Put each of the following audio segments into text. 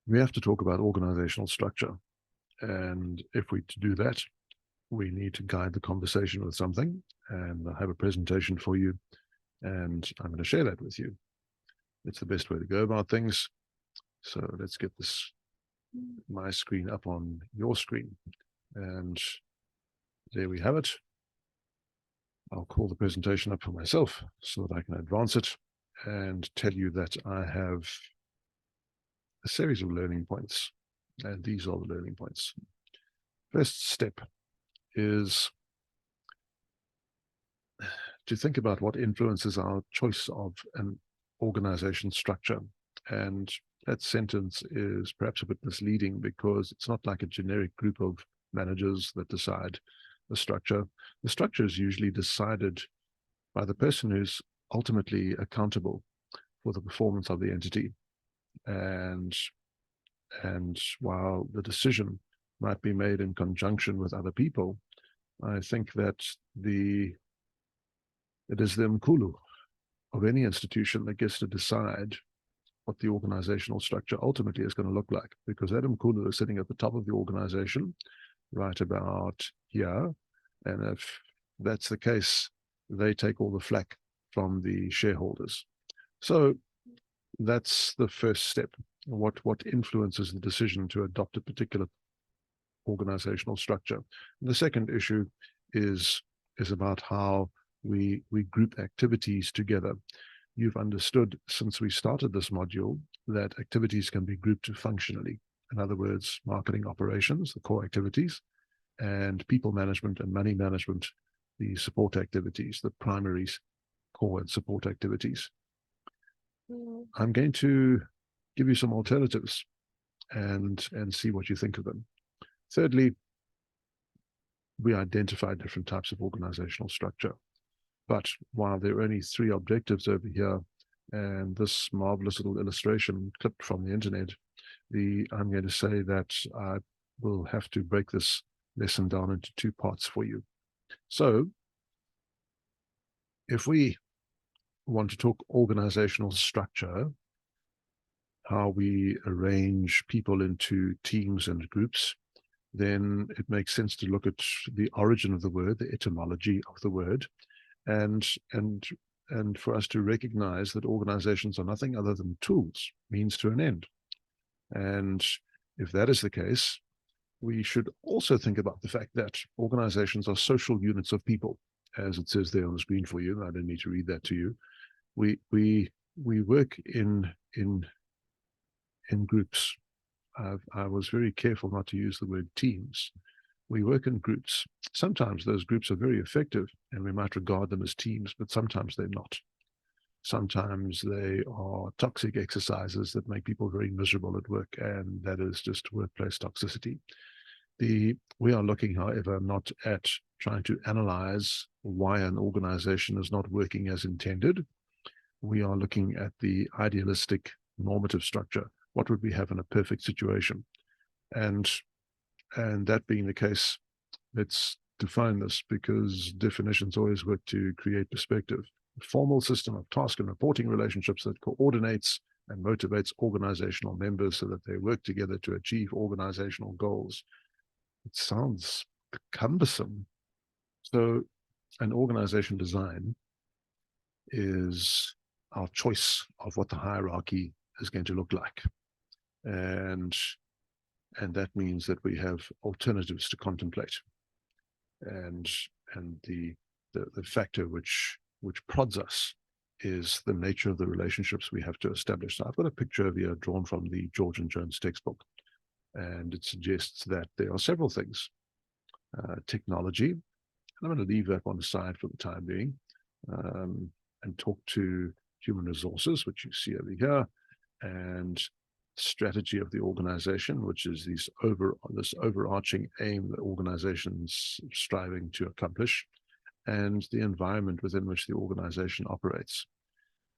we have to talk about organizational structure. And if we to do that, we need to guide the conversation with something. And I have a presentation for you, and I'm going to share that with you. It's the best way to go about things. So let's get my screen up on your screen. And there we have it. I'll call the presentation up for myself so that I can advance it and tell you that I have a series of learning points. And these are the learning points. First step is to think about what influences our choice of an organization structure. And that sentence is perhaps a bit misleading because it's not like a generic group of managers that decide the structure. The structure is usually decided by the person who's ultimately accountable for the performance of the entity. And while the decision might be made in conjunction with other people, I think that it is the mkulu of any institution that gets to decide what the organizational structure ultimately is going to look like, because that mkulu is sitting at the top of the organization right about here. And if that's the case, they take all the flack from the shareholders. So that's the first step. What influences the decision to adopt a particular organizational structure? And the second issue is about how we group activities together. You've understood since we started this module that activities can be grouped functionally. In other words, marketing operations, the core activities, and people management and money management, the support activities, the primary core and support activities. I'm going to give you some alternatives and see what you think of them. Thirdly, we identify different types of organizational structure. But while there are only 3 objectives over here, and this marvelous little illustration clipped from the internet, I'm going to say that I will have to break this lesson down into 2 parts for you. So if we want to talk organizational structure, how we arrange people into teams and groups, then it makes sense to look at the origin of the word, the etymology of the word, and for us to recognize that organizations are nothing other than tools, means to an end. And if that is the case, we should also think about the fact that organizations are social units of people, as it says there on the screen for you. I don't need to read that to you. We work in groups. I was very careful not to use the word teams. We work in groups. Sometimes those groups are very effective and we might regard them as teams, but sometimes they're not. Sometimes they are toxic exercises that make people very miserable at work, and that is just workplace toxicity. We are looking, however, not at trying to analyze why an organization is not working as intended. We are looking at the idealistic normative structure. What would we have in a perfect situation? And that being the case, let's define this, because definitions always work to create perspective. A formal system of task and reporting relationships that coordinates and motivates organizational members so that they work together to achieve organizational goals. It sounds cumbersome. So an organization design is our choice of what the hierarchy is going to look like. And that means that we have alternatives to contemplate. And the factor which prods us is the nature of the relationships we have to establish. So I've got a picture of here drawn from the George and Jones textbook, and it suggests that there are several things. Technology, and I'm going to leave that one aside for the time being, and talk to human resources, which you see over here, and strategy of the organization, which is this overarching aim that organizations striving to accomplish, and the environment within which the organization operates.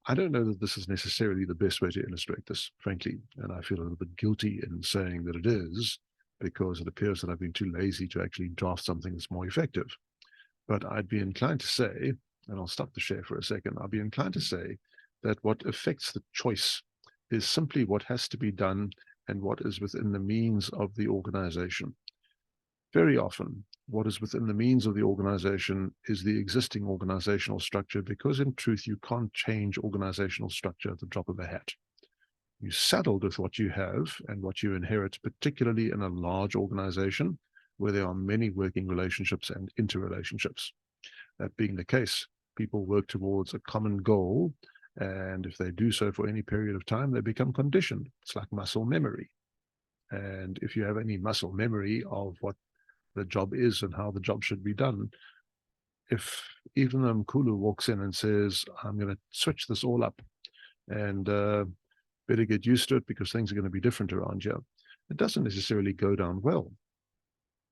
I don't know that this is necessarily the best way to illustrate this, frankly, and I feel a little bit guilty in saying that it is, because it appears that I've been too lazy to actually draft something that's more effective. But I'd be inclined to say, and I'll stop the share for a second, I'll be inclined to say that what affects the choice is simply what has to be done and what is within the means of the organization. Very often, what is within the means of the organization is the existing organizational structure, because in truth, you can't change organizational structure at the drop of a hat. You're saddled with what you have and what you inherit, particularly in a large organization where there are many working relationships and interrelationships. That being the case, people work towards a common goal, and if they do so for any period of time, they become conditioned. It's like muscle memory. And if you have any muscle memory of what the job is and how the job should be done, if even Mkulu walks in and says, I'm going to switch this all up and better get used to it because things are going to be different around here, it doesn't necessarily go down well.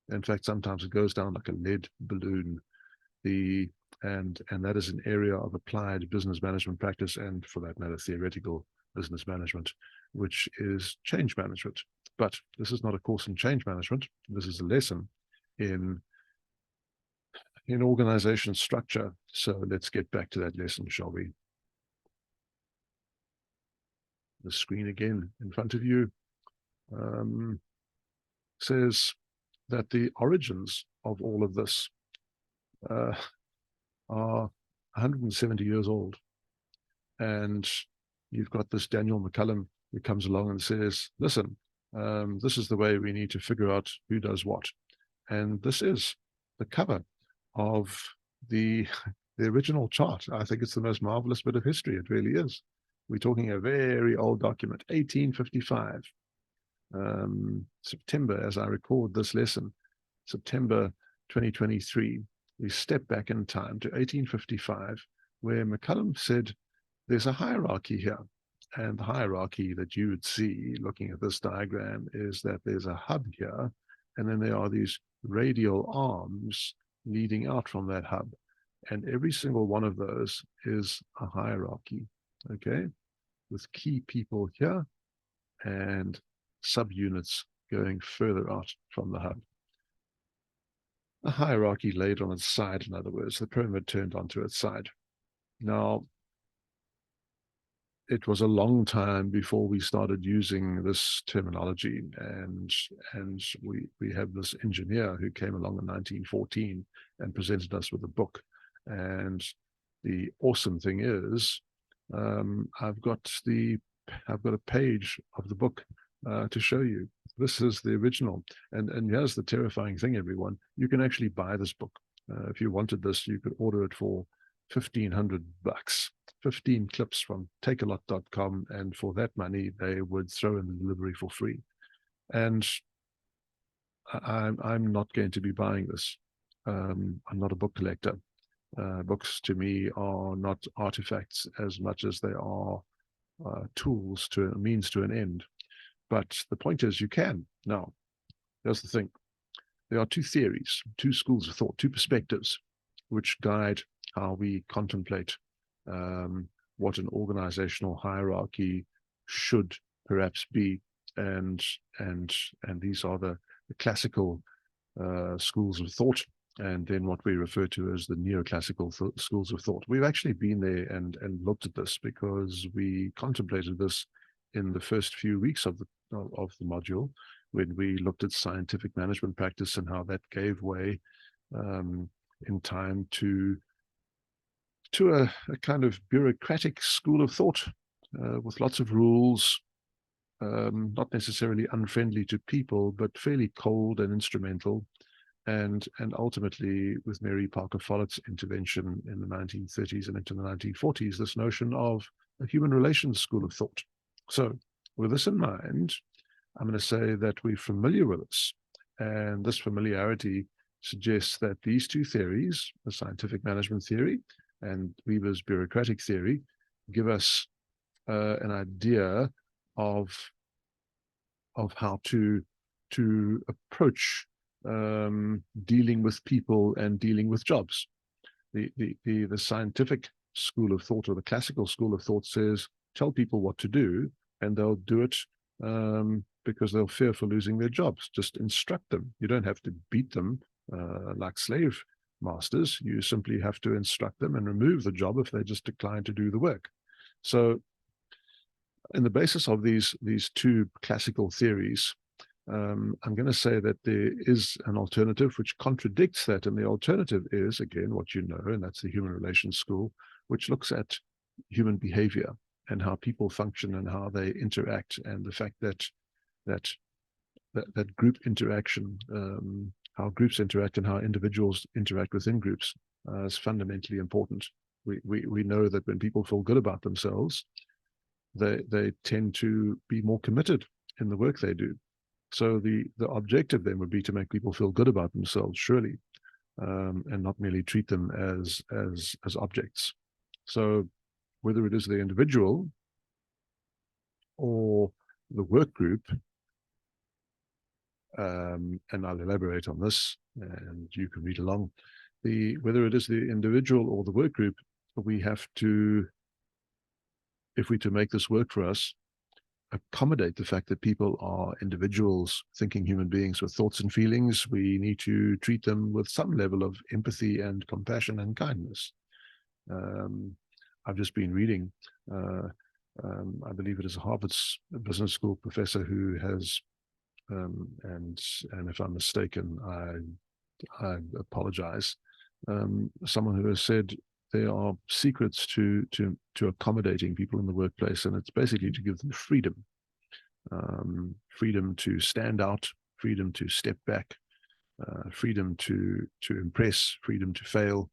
In fact, sometimes it goes down like a lead balloon. And that is an area of applied business management practice, and for that matter, theoretical business management, which is change management. But this is not a course in change management. This is a lesson in organization structure. So let's get back to that lesson, shall we? The screen again in front of you says that the origins of all of this are 170 years old. And you've got this Daniel McCullum who comes along and says, listen, this is the way we need to figure out who does what. And this is the cover of the original chart. I think it's the most marvelous bit of history. It really is. We're talking a very old document, 1855. September, as I record this lesson, September 2023, we step back in time to 1855, where McCullum said, there's a hierarchy here. And the hierarchy that you would see looking at this diagram is that there's a hub here, and then there are these radial arms leading out from that hub. And every single one of those is a hierarchy, okay, with key people here and subunits going further out from the hub. A hierarchy laid on its side, in other words, the pyramid turned onto its side. Now, it was a long time before we started using this terminology, and we have this engineer who came along in 1914 and presented us with a book. And the awesome thing is, I've got a page of the book to show you. This is the original, and here's the terrifying thing, everyone. You can actually buy this book. If you wanted this, you could order it for $1,500, 15 clips from takealot.com, and for that money, they would throw in the delivery for free. And I'm not going to be buying this. I'm not a book collector. Books to me are not artifacts as much as they are tools to a means to an end. But the point is, you can. Now, here's the thing. There are two theories, two schools of thought, two perspectives, which guide how we contemplate what an organizational hierarchy should perhaps be. And these are the classical schools of thought, and then what we refer to as the neoclassical schools of thought. We've actually been there and looked at this, because we contemplated this in the first few weeks of the module, when we looked at scientific management practice and how that gave way in time to a kind of bureaucratic school of thought with lots of rules, not necessarily unfriendly to people, but fairly cold and instrumental. And ultimately, with Mary Parker Follett's intervention in the 1930s and into the 1940s, this notion of a human relations school of thought. So with this in mind, I'm going to say that we're familiar with this. And this familiarity suggests that these two theories, the scientific management theory and Weber's bureaucratic theory, give us an idea of how to approach dealing with people and dealing with jobs. The scientific school of thought, or the classical school of thought, says, tell people what to do, and they'll do it because they'll fear for losing their jobs. Just instruct them. You don't have to beat them like slave masters. You simply have to instruct them and remove the job if they just decline to do the work. So in the basis of these two classical theories, I'm going to say that there is an alternative which contradicts that. And the alternative is, again, what you know, and that's the human relations school, which looks at human behavior and how people function and how they interact, and the fact that group interaction, how groups interact and how individuals interact within groups is fundamentally important. We know that when people feel good about themselves, they tend to be more committed in the work they do. So the objective then would be to make people feel good about themselves, surely, and not merely treat them as objects. So whether it is the individual or the work group, and I'll elaborate on this, and you can read along. Whether it is the individual or the work group, we have to, if we to make this work for us, accommodate the fact that people are individuals, thinking human beings with thoughts and feelings. We need to treat them with some level of empathy and compassion and kindness. I've just been reading, I believe it is a Harvard Business School professor who has, and if I'm mistaken, I apologize, someone who has said there are secrets to accommodating people in the workplace, and it's basically to give them freedom, freedom to stand out, freedom to step back, freedom to impress, freedom to fail,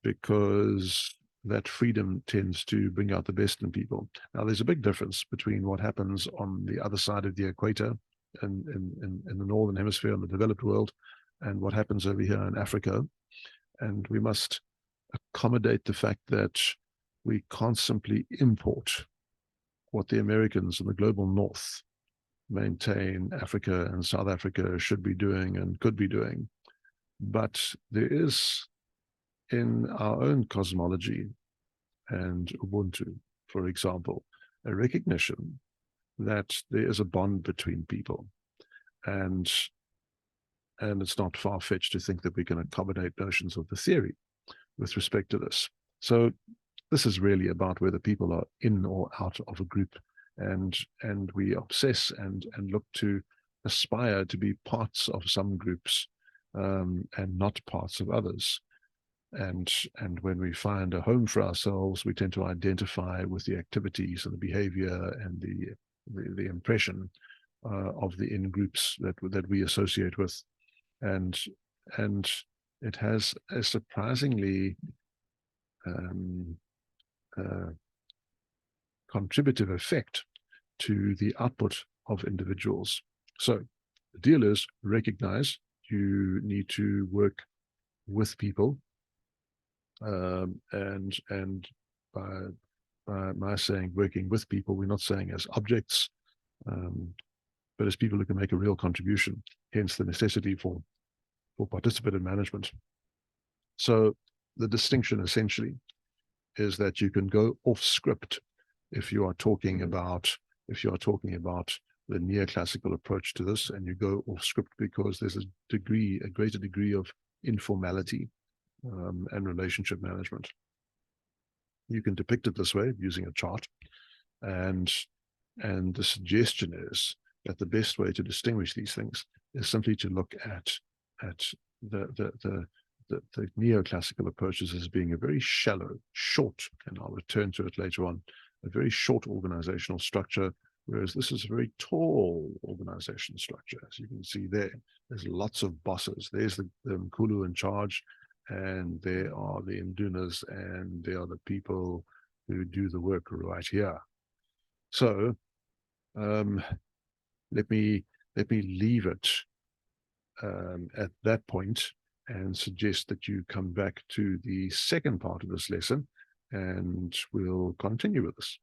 because that freedom tends to bring out the best in people. Now, there's a big difference between what happens on the other side of the equator in the northern hemisphere, in the developed world, and what happens over here in Africa. And we must accommodate the fact that we can't simply import what the Americans and the global north maintain Africa and South Africa should be doing and could be doing. But there is, in our own cosmology and Ubuntu, for example, a recognition that there is a bond between people. And it's not far-fetched to think that we can accommodate notions of the theory with respect to this. So this is really about whether people are in or out of a group, and we obsess and look to aspire to be parts of some groups, and not parts of others. And when we find a home for ourselves, we tend to identify with the activities and the behavior and the impression of the in-groups that we associate with. And it has a surprisingly contributive effect to the output of individuals. So the deal is, recognize you need to work with people, and by my saying working with people, we're not saying as objects, but as people who can make a real contribution, hence the necessity for participative management. So the distinction essentially is that you can go off script if you are talking about the neoclassical approach to this, and you go off script because there's a greater degree of informality and relationship management. You can depict it this way using a chart, and the suggestion is that the best way to distinguish these things is simply to look at the neoclassical approaches as being a very shallow, short, and I'll return to it later on, a very short organizational structure, whereas this is a very tall organizational structure. As you can see there's lots of bosses. There's the Mkulu in charge, and there are the Indunas, and there are the people who do the work right here. So let me leave it at that point and suggest that you come back to the second part of this lesson, and we'll continue with this.